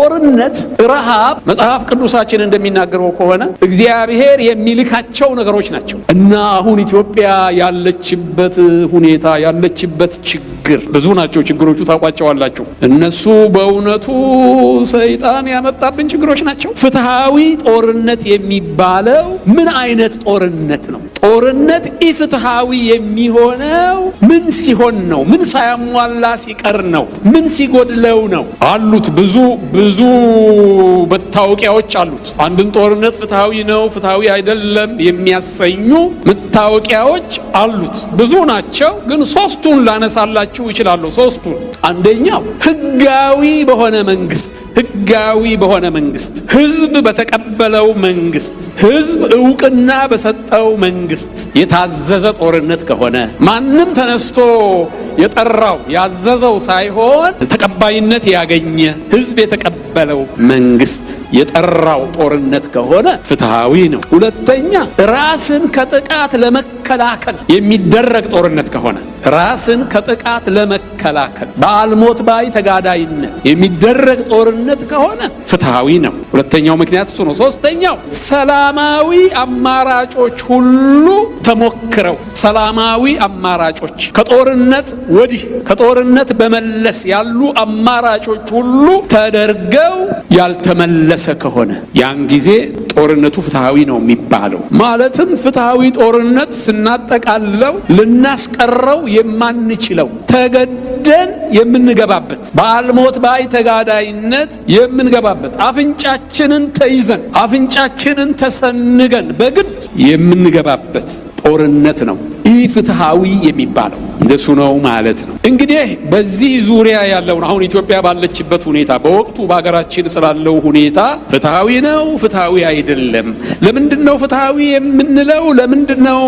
ጦርነት፣ ረሃብ መጽሐፍ ቅዱሳችን እንደሚናገረው ከሆነ እግዚአብሔር የሚልካቸው ነገሮች ናቸው እና አሁን ኢትዮጵያ ያለችበት ሁኔታ ያለችበት ችግር ብዙ ናቸው። ችግሮቹ ታውቋቸዋላችሁ። እነሱ በእውነቱ ሰይጣን ያመጣብን ችግሮች ናቸው። ፍትሃዊ ጦርነት የሚባለው ምን አይነት ጦርነት ነው? ጦርነት ኢፍትሃዊ የሚሆነው ምን ሲሆን ነው? ምን ሳያሟላ ሲቀር ነው? ምን ሲጎድለው ነው? አሉት ብዙ መታወቂያዎች አሉት። አንድን ጦርነት ፍትሃዊ ነው ፍትሃዊ አይደለም የሚያሰኙ መታወቂያዎች አሉት። ብዙ ናቸው፣ ግን ሶስቱን ላነሳላችሁ እችላለሁ። ሶስቱን። አንደኛው ህጋዊ በሆነ መንግስት፣ ህዝብ በተቀበለው መንግስት፣ ህዝብ እውቅና በሰጠው መንግስት የታዘዘ ጦርነት ከሆነ ማንም ተነስቶ የጠራው ያዘዘው ሳይሆን ተቀባይነት ያገኘ ህዝብ የተቀበለው መንግስት የጠራው ጦርነት ከሆነ ፍትሃዊ ነው። ሁለተኛ ራስን ከጥቃት ለመከላከል የሚደረግ ጦርነት ከሆነ ራስን ከጥቃት ለመከላከል በአልሞት ባይ ተጋዳይነት የሚደረግ ጦርነት ከሆነ ፍትሃዊ ነው። ሁለተኛው ምክንያት እሱ ነው። ሶስተኛው ሰላማዊ አማራጮች ሁሉ ተሞክረው ሰላማዊ አማራጮች ከጦርነት ወዲህ ከጦርነት በመለስ ያሉ አማራጮች ሁሉ ተደርገው ያልተመለሰ ከሆነ ያን ጊዜ ጦርነቱ ፍትሃዊ ነው የሚባለው። ማለትም ፍትሃዊ ጦርነት ስናጠቃልለው ልናስቀረው የማንችለው ተገደን የምንገባበት በአልሞት ባይ ተጋዳይነት የምንገባበት አፍንጫችንን ተይዘን አፍንጫችንን ተሰንገን በግድ የምንገባበት ጦርነት ነው ኢፍትሃዊ የሚባለው። እንደሱ ነው ማለት ነው። እንግዲህ በዚህ ዙሪያ ያለውን አሁን ኢትዮጵያ ባለችበት ሁኔታ በወቅቱ በሀገራችን ስላለው ሁኔታ ፍትሃዊ ነው ፍትሃዊ አይደለም፣ ለምንድነው ፍትሃዊ የምንለው ለምንድነው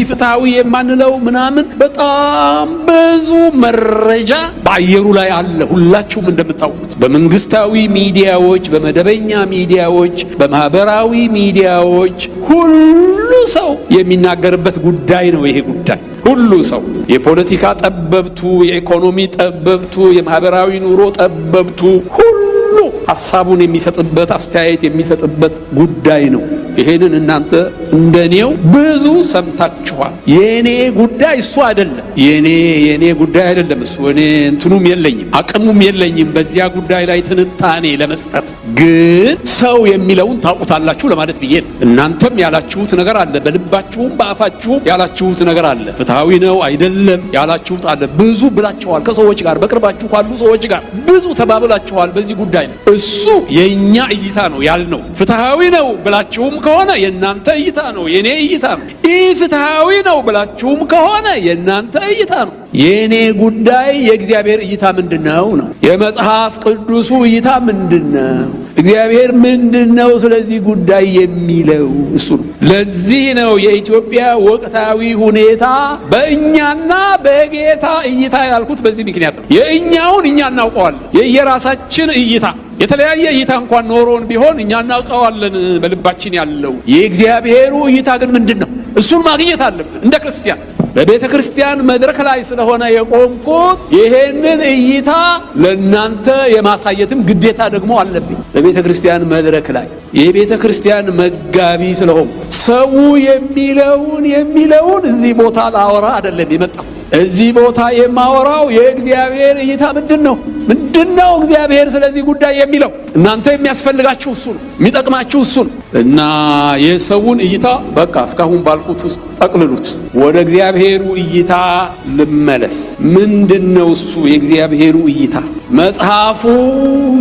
ኢፍትሃዊ የማንለው ምናምን በጣም ብዙ መረጃ በአየሩ ላይ አለ። ሁላችሁም እንደምታውቁት በመንግስታዊ ሚዲያዎች፣ በመደበኛ ሚዲያዎች፣ በማህበራዊ ሚዲያዎች ሁሉ ሰው የሚናገርበት ጉዳይ ነው። ይሄ ጉዳይ ሁሉ ሰው የፖለቲካ ጠበብቱ፣ የኢኮኖሚ ጠበብቱ፣ የማህበራዊ ኑሮ ጠበብቱ ሁሉ ሐሳቡን የሚሰጥበት አስተያየት የሚሰጥበት ጉዳይ ነው። ይሄንን እናንተ እንደኔው ብዙ ሰምታችኋል። የኔ ጉዳይ እሱ አይደለም። የኔ ጉዳይ አይደለም እሱ። እኔ እንትኑም የለኝም አቅሙም የለኝም በዚያ ጉዳይ ላይ ትንታኔ ለመስጠት። ግን ሰው የሚለውን ታውቁታላችሁ ለማለት ብዬ ነው። እናንተም ያላችሁት ነገር አለ፣ በልባችሁም በአፋችሁም ያላችሁት ነገር አለ። ፍትሃዊ ነው አይደለም ያላችሁት አለ። ብዙ ብላችኋል። ከሰዎች ጋር በቅርባችሁ ካሉ ሰዎች ጋር ብዙ ተባብላችኋል በዚህ ጉዳይ ነው። እሱ የኛ እይታ ነው ያልነው። ፍትሃዊ ነው ብላችሁም ከሆነ የናንተ እይታ ነው፣ የኔ እይታ ነው። ኢፍትሃዊ ነው ብላችሁም ከሆነ የናንተ እይታ ነው። የኔ ጉዳይ የእግዚአብሔር እይታ ምንድነው ነው? የመጽሐፍ ቅዱሱ እይታ ምንድነው? እግዚአብሔር ምንድነው ስለዚህ ጉዳይ የሚለው? እሱ ነው። ለዚህ ነው የኢትዮጵያ ወቅታዊ ሁኔታ በእኛና በጌታ እይታ ያልኩት በዚህ ምክንያት ነው። የእኛውን እኛ እናውቀዋለን። የየራሳችን እይታ የተለያየ እይታ እንኳን ኖሮን ቢሆን እኛ እናውቀዋለን በልባችን ያለው። የእግዚአብሔሩ እይታ ግን ምንድነው? እሱን ማግኘት አለብን እንደ ክርስቲያን። በቤተ ክርስቲያን መድረክ ላይ ስለሆነ የቆምኩት ይሄንን እይታ ለእናንተ የማሳየትም ግዴታ ደግሞ አለብኝ። በቤተ ክርስቲያን መድረክ ላይ የቤተ ክርስቲያን መጋቢ ስለሆንኩ ሰው የሚለውን እዚህ ቦታ ላወራ አይደለም የመጣሁት። እዚህ ቦታ የማወራው የእግዚአብሔር እይታ ምንድነው እግዚአብሔር ስለዚህ ጉዳይ የሚለው። እናንተ የሚያስፈልጋችሁ እሱ ነው፣ የሚጠቅማችሁ እሱ ነው። እና የሰውን እይታ በቃ እስካሁን ባልኩት ውስጥ ጠቅልሉት። ወደ እግዚአብሔሩ እይታ ልመለስ። ምንድነው እሱ የእግዚአብሔሩ እይታ? መጽሐፉ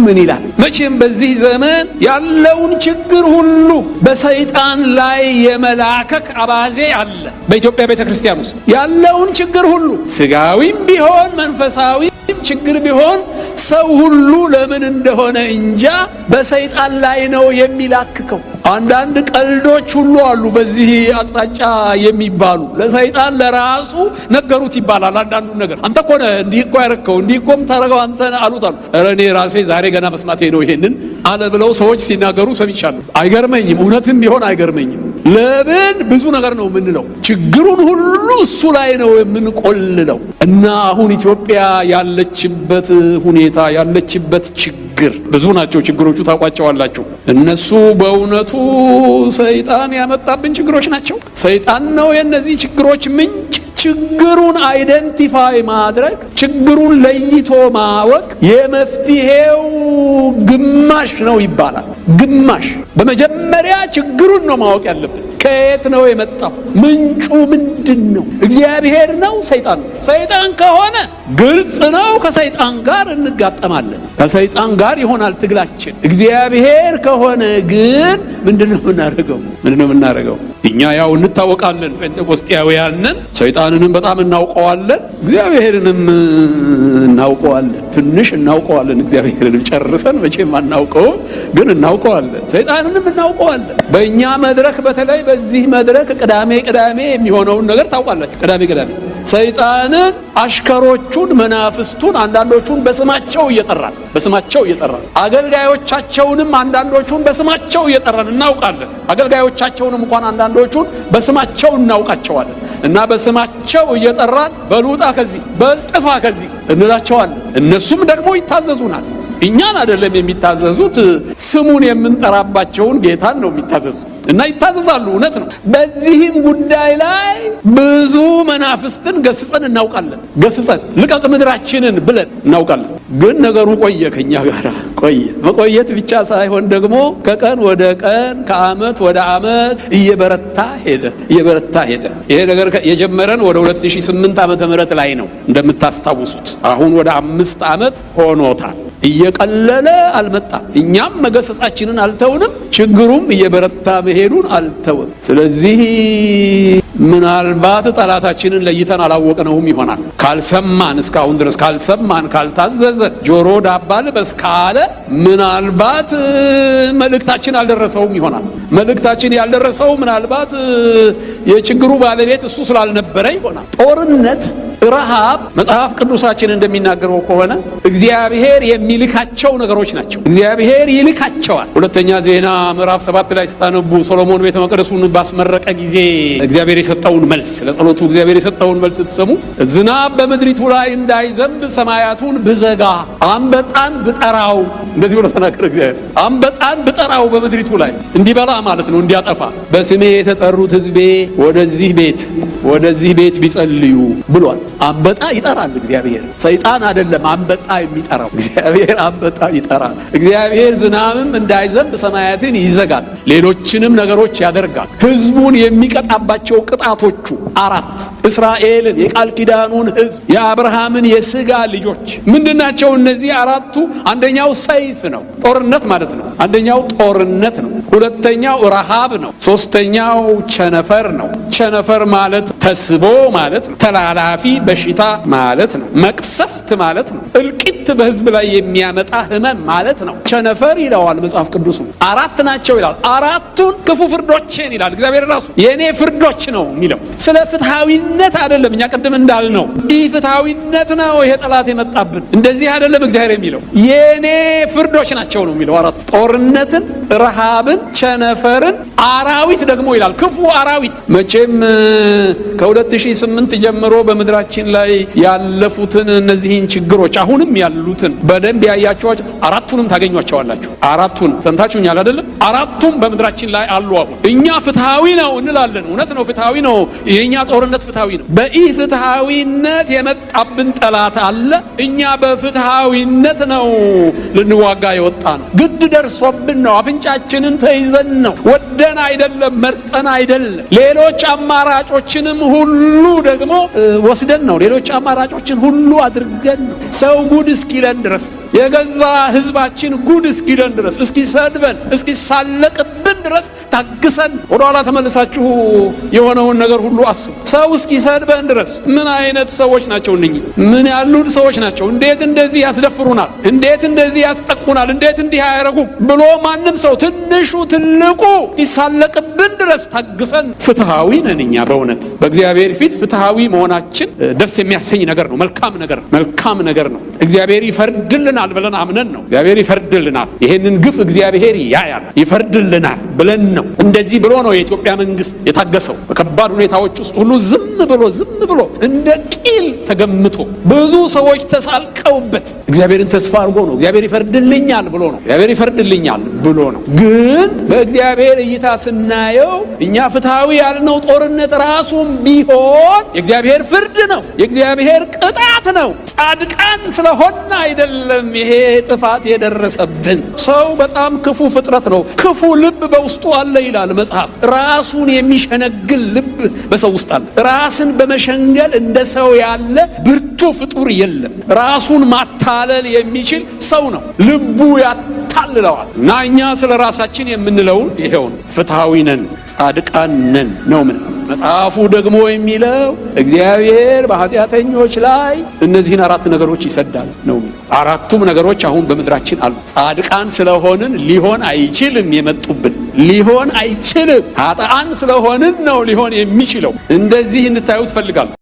ምን ይላል? መቼም በዚህ ዘመን ያለውን ችግር ሁሉ በሰይጣን ላይ የመላከክ አባዜ አለ። በኢትዮጵያ ቤተክርስቲያን ውስጥ ያለውን ችግር ሁሉ ስጋዊም ቢሆን መንፈሳዊ ችግር ቢሆን ሰው ሁሉ ለምን እንደሆነ እንጃ በሰይጣን ላይ ነው የሚላክከው። አንዳንድ ቀልዶች ሁሉ አሉ በዚህ አቅጣጫ የሚባሉ። ለሰይጣን ለራሱ ነገሩት ይባላል። አንዳንዱ ነገር አንተ እኮ ነህ እንዲህ እኮ ያረከው እንዲህ እኮም ታረጋው አንተ አሉት አሉ። ኧረ እኔ ራሴ ዛሬ ገና መስማቴ ነው ይሄንን አለ ብለው ሰዎች ሲናገሩ ሰምቻለሁ። አይገርመኝም፣ እውነትም ቢሆን አይገርመኝም። ለምን ብዙ ነገር ነው የምንለው፣ ችግሩን ሁሉ እሱ ላይ ነው የምንቆልለው። እና አሁን ኢትዮጵያ ያለችበት ሁኔታ ያለችበት ችግር ችግር ብዙ ናቸው። ችግሮቹ ታውቋቸዋላችሁ። እነሱ በእውነቱ ሰይጣን ያመጣብን ችግሮች ናቸው። ሰይጣን ነው የእነዚህ ችግሮች ምንጭ። ችግሩን አይደንቲፋይ ማድረግ፣ ችግሩን ለይቶ ማወቅ የመፍትሄው ግማሽ ነው ይባላል። ግማሽ። በመጀመሪያ ችግሩን ነው ማወቅ ያለብን። ከየት ነው የመጣው? ምንጩ ምንድን ነው? እግዚአብሔር ነው? ሰይጣን ነው? ሰይጣን ከሆነ ግልጽ ነው፣ ከሰይጣን ጋር እንጋጠማለን፣ ከሰይጣን ጋር ይሆናል ትግላችን። እግዚአብሔር ከሆነ ግን ምንድነው የምናደርገው? እኛ ያው እንታወቃለን፣ ጴንጤቆስጤያውያንን፣ ሰይጣንንም በጣም እናውቀዋለን፣ እግዚአብሔርንም እናውቀዋለን። ትንሽ እናውቀዋለን፣ እግዚአብሔርንም ጨርሰን መቼም አናውቀውም፣ ግን እናውቀዋለን። ሰይጣንንም እናውቀዋለን። በእኛ መድረክ በተለይ በዚህ መድረክ ቅዳሜ የሚሆነውን ነገር ታውቃላችሁ። ቅዳሜ ሰይጣንን አሽከሮቹን፣ መናፍስቱን አንዳንዶቹን በስማቸው እየጠራን አገልጋዮቻቸውንም አንዳንዶቹን በስማቸው እየጠራን እናውቃለን። አገልጋዮቻቸውንም እንኳን አንዳንዶቹን በስማቸው እናውቃቸዋለን። እና በስማቸው እየጠራን በልውጣ ከዚህ በልጥፋ ከዚህ እንላቸዋለን። እነሱም ደግሞ ይታዘዙናል። እኛን አይደለም የሚታዘዙት፣ ስሙን የምንጠራባቸውን ጌታን ነው የሚታዘዙት። እና ይታዘዛሉ። እውነት ነው። በዚህም ጉዳይ ላይ ብዙ መናፍስትን ገስጸን እናውቃለን። ልቀቅ ምድራችንን ብለን እናውቃለን። ግን ነገሩ ቆየ፣ ከኛ ጋር ቆየ። መቆየት ብቻ ሳይሆን ደግሞ ከቀን ወደ ቀን ከዓመት ወደ ዓመት እየበረታ ሄደ። ይሄ ነገር የጀመረን ወደ 2008 ዓመተ ምህረት ላይ ነው እንደምታስታውሱት። አሁን ወደ 5 ዓመት ሆኖታል። እየቀለለ አልመጣም። እኛም መገሰጻችንን አልተውንም፣ ችግሩም እየበረታ መሄዱን አልተውም። ስለዚህ ምናልባት ጠላታችንን ለይተን አላወቅነውም ይሆናል። ካልሰማን፣ እስካሁን ድረስ ካልሰማን፣ ካልታዘዘ፣ ጆሮ ዳባ ልበስ ካለ ምናልባት መልእክታችን አልደረሰውም ይሆናል። መልእክታችን ያልደረሰው ምናልባት የችግሩ ባለቤት እሱ ስላልነበረ ይሆናል። ጦርነት፣ ረሃብ መጽሐፍ ቅዱሳችን እንደሚናገረው ከሆነ እግዚአብሔር የሚልካቸው ነገሮች ናቸው። እግዚአብሔር ይልካቸዋል። ሁለተኛ ዜና ምዕራፍ 7 ላይ ስታነቡ ሶሎሞን ቤተ መቅደሱን ባስመረቀ ጊዜ እግዚአብሔር የሰጠውን መልስ፣ ለጸሎቱ እግዚአብሔር የሰጠውን መልስ ስትሰሙ ዝናብ በምድሪቱ ላይ እንዳይዘንብ ሰማያቱን ብዘጋ አንበጣን ብጠራው፣ እንደዚህ ብሎ ተናገረ እግዚአብሔር። አንበጣን ብጠራው በምድሪቱ ላይ እንዲበላ ማለት ነው፣ እንዲያጠፋ። በስሜ የተጠሩት ሕዝቤ ወደዚህ ቤት ቢጸልዩ ብሏል። አንበጣ ይጠራል እግዚአብሔር። ሰይጣን አይደለም አንበጣ የሚጠራው፣ እግዚአብሔር አንበጣ ይጠራል። እግዚአብሔር ዝናብም እንዳይዘንብ ሰማያትን ይዘጋል፣ ሌሎችንም ነገሮች ያደርጋል። ሕዝቡን የሚቀጣባቸው ቅጣቶቹ 4 እስራኤልን፣ የቃል ኪዳኑን ሕዝብ፣ የአብርሃምን የሥጋ ልጆች ምንድናቸው? እነዚህ 4ቱ አንደኛው ሰይፍ ነው፣ ጦርነት ማለት ነው። አንደኛው ጦርነት ነው። ሁለተኛው ረሃብ ነው። ሶስተኛው ቸነፈር ነው። ቸነፈር ማለት ተስቦ ማለት ነው። ተላላፊ በሽታ ማለት ነው። መቅሰፍት ማለት ነው። እልቂት በሕዝብ ላይ የሚያመጣ ሕመም ማለት ነው። ቸነፈር ይለዋል መጽሐፍ ቅዱሱ። 4 ናቸው ይላል። 4ቱን ክፉ ፍርዶችን ይላል እግዚአብሔር ራሱ። የኔ ፍርዶች ነው የሚለው። ስለ ፍትሃዊነት አይደለም። እኛ ቅድም እንዳልነው ኢፍትሃዊነት ነው ይሄ ጠላት የመጣብን። እንደዚህ አይደለም እግዚአብሔር የሚለው። የኔ ፍርዶች ናቸው ነው የሚለው። 4 ጦርነትን፣ ረሃብን፣ ቸነፈርን፣ አራዊት ደግሞ ይላል። ክፉ አራዊት መቼም ከ2008 ጀምሮ በምድራችን ላይ ያለፉትን እነዚህን ችግሮች አሁንም ያሉትን በደንብ ያያችኋቸው 4ቱንም ታገኟቸዋላችሁ። 4ቱንም ሰምታችሁኛል አይደለም? 4ቱም በምድራችን ላይ አሉ። አሁን እኛ ፍትሃዊ ነው እንላለን። እውነት ነው፣ ፍትሃዊ ነው። የኛ ጦርነት ፍትሃዊ ነው። በኢፍትሃዊነት የመጣብን ጠላት አለ። እኛ በፍትሃዊነት ነው ልንዋጋ የወጣ ነው። ግድ ደርሶብን ነው። አፍንጫችንን ተይዘን ነው። ወደን አይደለም፣ መርጠን አይደለም። ሌሎች አማራጮችንም ሁሉ ደግሞ ወስደን ነው። ሌሎች አማራጮችን ሁሉ አድርገን ነው። ሰው ጉድ እስኪለን ድረስ፣ የገዛ ሕዝባችን ጉድ እስኪለን ድረስ፣ እስኪሰድበን እስኪሳለቅብን ድረስ ታግሰን ወደኋላ ተመልሳችሁ የሆነውን ነገር ሁሉ አስቡ። ሰው እስኪሰድበን ድረስ ምን አይነት ሰዎች ናቸው እነኚህ? ምን ያሉት ሰዎች ናቸው? እንዴት እንደዚህ ያስደፍሩናል? እንዴት እንደዚህ ያስጠቁናል? እንዴት እንዲህ አያረጉም ብሎ ማንም ሰው ትንሹ ትልቁ ይሳለቅብን ድረስ ታግሰን ፍትሃዊ ነን። እኛ በእውነት በእግዚአብሔር ፊት ፍትሃዊ መሆናችን ደስ የሚያሰኝ ነገር ነው። መልካም ነገር ነው። እግዚአብሔር ይፈርድልናል ብለን አምነን ነው። እግዚአብሔር ይፈርድልናል፣ ይሄንን ግፍ እግዚአብሔር ያያል፣ ይፈርድልናል ብለን ነው። እንደዚህ ብሎ ነው የኢትዮጵያ መንግስት የታገሰው። በከባድ ሁኔታዎች ውስጥ ሁሉ ዝም ብሎ እንደ ቂል ተገምቶ ብዙ ሰዎች ተሳልቀውበት እግዚአብሔርን ተስፋ አድርጎ ነው። እግዚአብሔር ይፈርድልኛል ብሎ ነው። እግዚአብሔር ይፈርድልኛል ብሎ ነው። ግን በእግዚአብሔር እይታ ስናየው እኛ ፍትሃዊ ያልነው ጦርነት ራሱም ቢሆን የእግዚአብሔር ፍርድ ነው፣ የእግዚአብሔር ቅጣት ነው። ጻድቃን ስለሆነ አይደለም ይሄ ጥፋት የደረሰብን። ሰው በጣም ክፉ ፍጥረት ነው። ክፉ ልብ በውስጡ አለ ይላል መጽሐፍ። ራሱን የሚሸነግል ልብ በሰው ውስጥ አለ። ራስን በመሸንገል እንደ ሰው ያለ ብርቱ ፍጡር የለም። ራሱን ማታለል የሚችል ሰው ነው። ልቡ ያታልለዋል። እና እኛ ስለ ራሳችን የምንለውን ይሄውን ፍትሃዊ ነን፣ ጻድቃን ነን ነው ምን መጽሐፉ ደግሞ የሚለው እግዚአብሔር በኃጢአተኞች ላይ እነዚህን 4 ነገሮች ይሰዳል ነው። 4ቱም ነገሮች አሁን በምድራችን አሉ። ጻድቃን ስለሆንን ሊሆን አይችልም የመጡብን፣ ሊሆን አይችልም። ኃጥአን ስለሆንን ነው ሊሆን የሚችለው። እንደዚህ እንድታዩት ፈልጋለሁ።